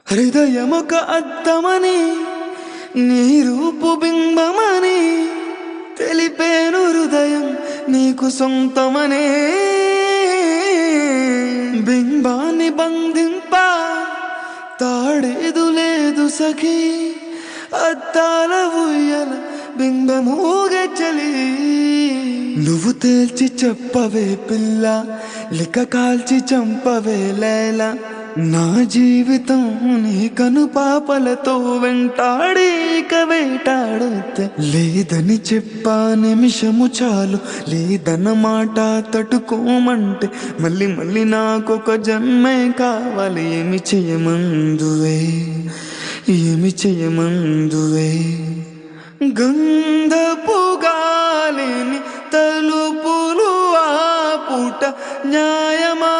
హృదయమొక అద్దమని నీ రూపు బింబమని తెలిపేను హృదయం నీకు సొంతమనే. బింబాన్ని బంధింప తాడేదు లేదు సఖీ, అద్దాల ఉయ్యల బింబమూగె చలి. నువ్వు తేల్చి చెప్పవే పిల్ల, లిక కాల్చి చంపవే లైలా. నా జీవితం నీ కను పాపలతో వెంటాడి ఇక వేటాడితే లేదని చెప్పా నిమిషము చాలు, లేదన్న మాట తట్టుకోమంటే మళ్ళీ మళ్ళీ నాకొక జన్మే కావాలి. ఏమి చేయమందువే, ఏమి చేయమందువే. గంధపు గాలిని తలుపులు ఆ పూట న్యాయమా?